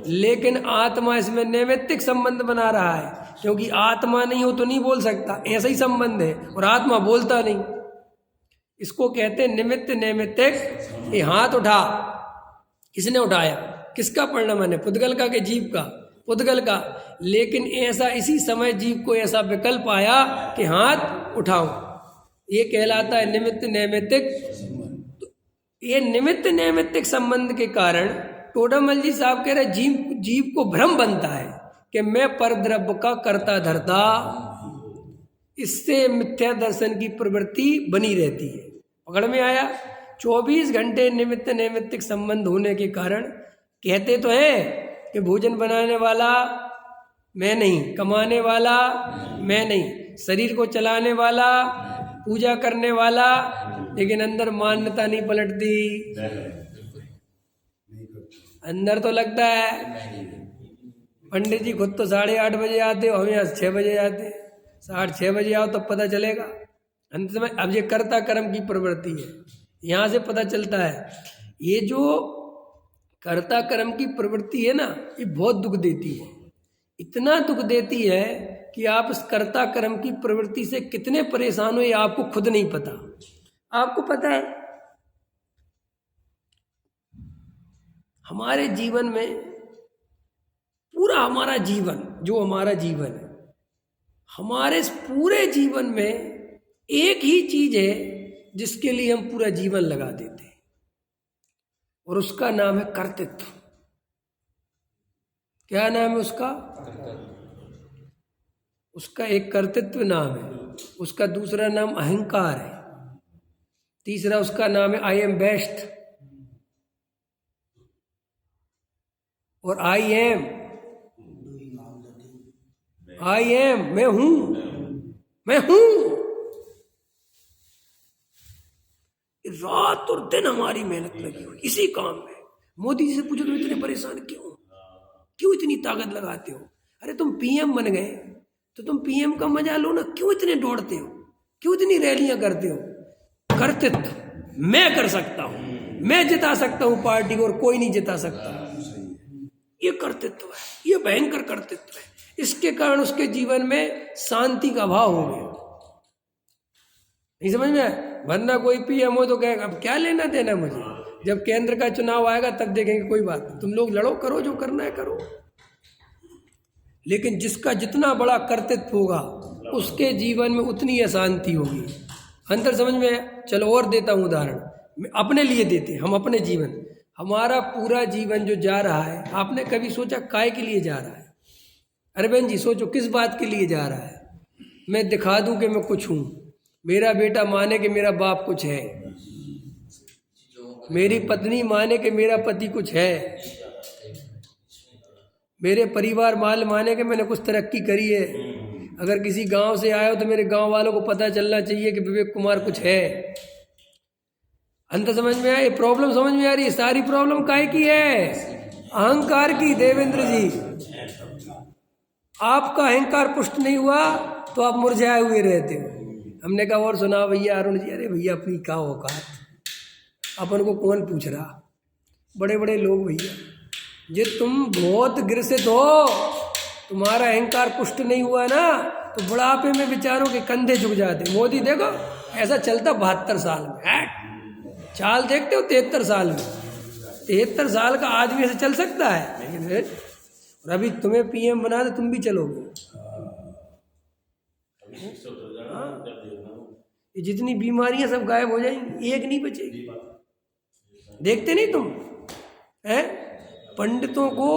लेकिन आत्मा इसमें नैमित्तिक संबंध बना रहा है, क्योंकि आत्मा नहीं हो तो नहीं बोल सकता, ऐसा ही संबंध है, और आत्मा बोलता नहीं। इसको कहते हैं निमित्त नैमित्तिक। ये हाथ उठा, किसने उठाया? किसका परिणमन है? पुद्गल का कि जीव का? पुद्गल का। लेकिन ऐसा इसी समय जीव को ऐसा विकल्प आया कि हाथ उठाओ, ये कहलाता है निमित्त नैमित्तिक। तो ये निमित्त नैमित्तिक संबंध के कारण टोडामल जी साहब कह रहे जीव को भ्रम बनता है कि मैं परद्रव्य का कर्ता धर्ता, इससे मिथ्या दर्शन की प्रवृत्ति बनी रहती है। पकड़ में आया? 24 घंटे निमित्त नैमित्तिक संबंध होने के कारण कहते तो हैं कि भोजन बनाने वाला मैं नहीं, कमाने वाला मैं नहीं, शरीर को चलाने वाला, पूजा करने वाला, लेकिन अंदर मान्यता नहीं पलटती। अंदर तो लगता है पंडित जी खुद तो 8:30 बजे आते हो, हम यहाँ 6 बजे आते हैं। 6:30 बजे आओ तब पता चलेगा अंत में। अब ये कर्ता कर्म की प्रवृत्ति है, यहाँ से पता चलता है। ये जो कर्ता कर्म की प्रवृत्ति है ना, ये बहुत दुख देती है। इतना दुख देती है कि आप इस कर्ता कर्म की प्रवृत्ति से कितने परेशान हो ये आपको खुद नहीं पता। आपको पता है हमारे जीवन में, पूरा हमारा जीवन जो हमारा जीवन है, हमारे इस पूरे जीवन में एक ही चीज है जिसके लिए हम पूरा जीवन लगा देते हैं, और उसका नाम है कर्तृत्व। क्या नाम है उसका? उसका एक कर्तृत्व नाम है, उसका दूसरा नाम अहंकार है, तीसरा उसका नाम है आई एम बेस्ट और आई एम मैं हूं, मैं हूं। रात और दिन हमारी मेहनत लगी हुई इसी काम में। मोदी जी से पूछो तुम इतने परेशान क्यों इतनी ताकत लगाते हो? अरे तुम पीएम बन गए तो तुम पीएम का मजा लो ना, क्यों इतने दौड़ते हो, क्यों इतनी रैलियां करते हो? कर्तृत्व, मैं कर सकता हूं, मैं जिता सकता हूं पार्टी को और कोई नहीं जिता सकता। ये कर्तृत्व है, ये भयंकर कर्तृत्व है। इसके कारण उसके जीवन में शांति का अभाव हो गया। नहीं समझ में आया? वरना कोई पीएम हो तो कहेगा अब क्या लेना देना मुझे, जब केंद्र का चुनाव आएगा तब देखेंगे, कोई बात नहीं, तुम लोग लड़ो, करो जो करना है करो। लेकिन जिसका जितना बड़ा कर्तृत्व होगा उसके जीवन में उतनी अशांति होगी। अंतर समझ में आया? चलो और देता हूँ उदाहरण, अपने लिए देते, हम अपने जीवन, हमारा पूरा जीवन जो जा रहा है, आपने कभी सोचा काय के लिए जा रहा है? अरे बहन जी सोचो किस बात के लिए जा रहा है? मैं दिखा दूं कि मैं कुछ हूं, मेरा बेटा माने कि मेरा बाप कुछ है, मेरी पत्नी माने कि मेरा पति कुछ है, मेरे परिवार माने कि मैंने कुछ तरक्की करी है। अगर किसी गांव से आए हो तो मेरे गांव वालों को पता चलना चाहिए कि विवेक कुमार कुछ है। अंत समझ में आया? ये प्रॉब्लम समझ में आ रही है? सारी प्रॉब्लम काहे की है? अहंकार की। देवेंद्र जी, आपका अहंकार पुष्ट नहीं हुआ तो आप मुरझाए हुए रहते हो। हमने कहा और सुना भैया अरुण जी? अरे भैया अपनी क्या औकात, अपन को कौन पूछ रहा, बड़े बड़े लोग भैया। जे तुम बहुत ग्रसित हो, तुम्हारा अहंकार पुष्ट नहीं हुआ ना, तो बुढ़ापे में विचारों के कंधे झुक जाते। मोदी देखो ऐसा चलता 72 साल में, चाल देखते हो 73 साल में। 73 साल का आदमी ऐसे चल सकता है? लेकिन और अभी तुम्हें पीएम बना दे तुम भी चलोगे। ये जितनी बीमारियां सब गायब हो जाएंगी, एक नहीं बचेगी। देखते नहीं तुम हैं? पंडितों को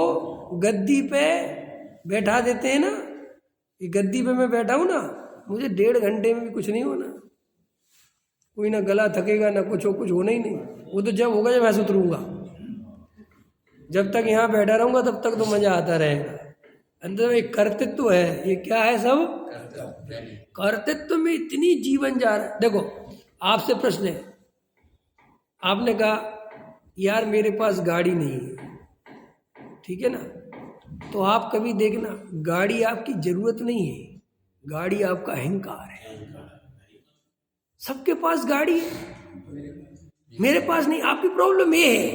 गद्दी पे बैठा देते हैं ना, ये गद्दी पे मैं बैठा हूं ना, मुझे 1.5 घंटे में भी कुछ नहीं होना, कोई ना गला थकेगा ना कुछ होना ही नहीं। वो तो जब होगा जब मैं उतरूंगा, जब तक यहाँ बैठा रहूंगा तब तक तो मजा आता रहेगा। अंदर में एक कर्तृत्व है, ये क्या है? सब कर्तृत्व में इतनी जीवन जा रहा है। देखो आपसे प्रश्न है, आपने कहा यार मेरे पास गाड़ी नहीं है, ठीक है ना, तो आप कभी देखना गाड़ी आपकी जरूरत नहीं है, गाड़ी आपका अहंकार है। सबके पास गाड़ी है, मेरे पास नहीं। आपकी प्रॉब्लम ये है,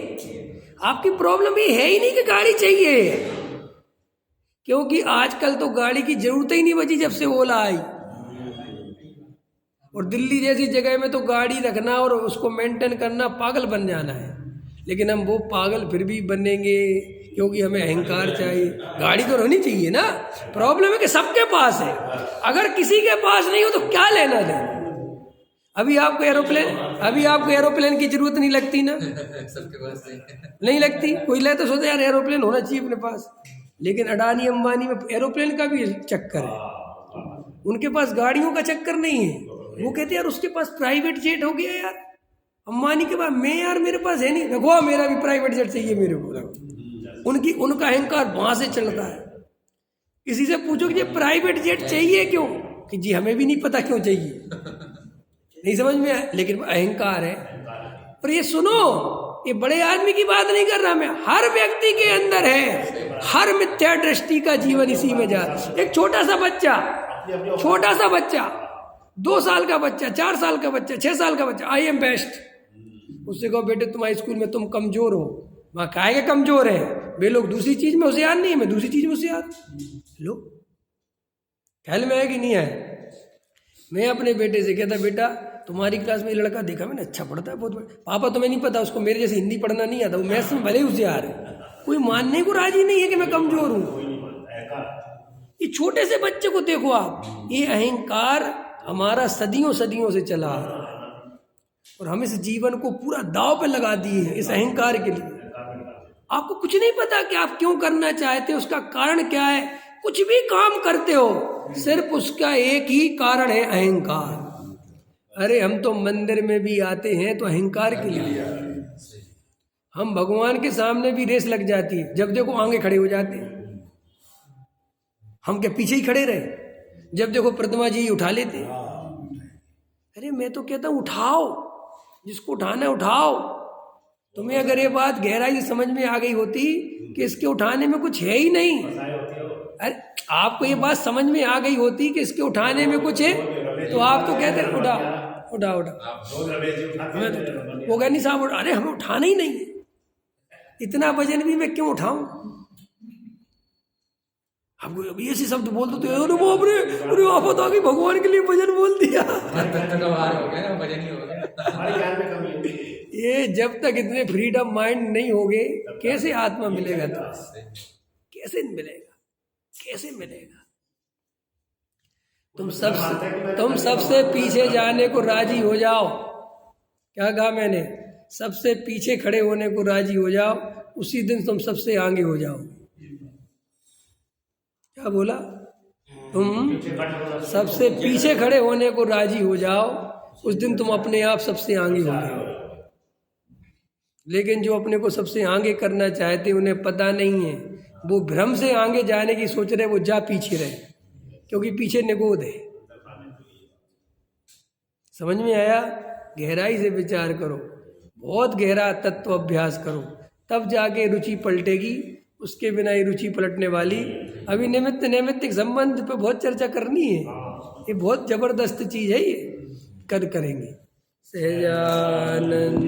आपकी प्रॉब्लम ये है ही नहीं कि गाड़ी चाहिए, क्योंकि आजकल तो गाड़ी की जरूरत ही नहीं बची जब से ओला आई। और दिल्ली जैसी जगह में तो गाड़ी रखना और उसको मेंटेन करना पागल बन जाना है। लेकिन हम वो पागल फिर भी बनेंगे क्योंकि हमें अहंकार चाहिए। गाड़ी तो रहनी चाहिए ना। प्रॉब्लम है कि सबके पास है, अगर किसी के पास नहीं हो तो क्या लेना देना। अभी आपको एरोप्लेन की जरूरत नहीं लगती ना, सबके पास नहीं लगती। कोई ले तो सोचता यार एरोप्लेन होना चाहिए अपने पास, लेकिन अडानी अंबानी में एरोप्लेन का भी चक्कर है, उनके पास गाड़ियों का चक्कर नहीं है। वो कहते यार उसके पास प्राइवेट जेट हो गया यार, अंबानी के पास, मैं यार मेरे पास है नहीं, देखो मेरा भी प्राइवेट जेट चाहिए मेरे को। उनका अहंकार वहां से चलता है। किसी से पूछो कि ये प्राइवेट जेट चाहिए क्यों, कि जी हमें भी नहीं पता क्यों चाहिए, नहीं समझ में आया, लेकिन अहंकार है। और ये सुनो, ये बड़े आदमी की बात नहीं कर रहा मैं, हर व्यक्ति के अंदर है, हर मिथ्या दृष्टि का जीवन इसी में जा। एक छोटा सा बच्चा 2 साल का बच्चा, 4 साल का बच्चा, 6 साल का बच्चा, आई एम बेस्ट, उससे कहो बेटे तुम्हारे स्कूल में तुम कमजोर हो, वहां काहे के कमजोर है, वे लोग दूसरी चीज में होशियार नहीं है, मैं दूसरी चीज में होशियार। लो ख्याल में है कि नहीं है। मैं अपने बेटे से कहता, बेटा तुम्हारी क्लास में ये लड़का देखा मैंने, अच्छा पढ़ता है बहुत बड़ा। पापा तुम्हें नहीं पता, उसको मेरे जैसे हिंदी पढ़ना नहीं आता, वो मैथ्स में भले ही होशियार है, कोई मानने को राजी नहीं है कि मैं कमजोर हूं। ये छोटे से बच्चे को देखो आप, ये अहंकार हमारा सदियों सदियों से चला आ रहा है और हम इस जीवन को पूरा दांव पे लगा दिए हैं इस अहंकार के लिए। आपको कुछ नहीं पता कि आप क्यों करना चाहते हो, उसका कारण क्या है। कुछ भी काम करते हो सिर्फ उसका एक ही कारण है, अहंकार। अरे हम तो मंदिर में भी आते हैं तो अहंकार के लिए, हम भगवान के सामने भी रेस लग जाती है, जब देखो आगे खड़े हो जाते हैं, हम क्या पीछे ही खड़े रहे, जब देखो प्रतिमा जी उठा लेते। अरे मैं तो कहता हूं उठाओ, जिसको उठाना है उठाओ। तुम्हें अगर ये बात गहराई से समझ में आ गई होती कि इसके उठाने में कुछ है ही नहीं, अरे आपको ये बात समझ में आ गई होती कि इसके उठाने में कुछ है, तो आप तो कहते उठा उठा उठा, वो कहनी साहब अरे हमें उठाना ही नहीं है, इतना वजन भी मैं क्यों उठाऊं। आपको अभी ऐसे शब्द बोल दो तो अरे बाप रे, अरे आफत आ गई, भगवान के लिए वजन बोल दिया। ये जब तक इतने फ्रीडम माइंड नहीं होगे कैसे आत्मा मिलेगा, तो कैसे मिलेगा, कैसे मिलेगा। तुम सबसे पीछे जाने को राजी हो जाओ। क्या कहा मैंने, सबसे पीछे खड़े होने को राजी हो जाओ, उसी दिन तुम सबसे आगे हो जाओ। क्या बोला, तुम सबसे पीछे खड़े होने को राजी हो जाओ, उस दिन तुम अपने आप सबसे आगे हो जाओ। लेकिन जो अपने को सबसे आगे करना चाहते उन्हें पता नहीं है, वो भ्रम से आगे जाने की सोच रहे, वो जा पीछे रहे, क्योंकि पीछे निगोद है। समझ में आया। गहराई से विचार करो, बहुत गहरा तत्व अभ्यास करो, तब जाके रुचि पलटेगी, उसके बिना ये रुचि पलटने वाली। अभी निमित्त नैमित्तिक संबंध पे बहुत चर्चा करनी है, ये बहुत जबरदस्त चीज है, ये करेंगे। सहजानंद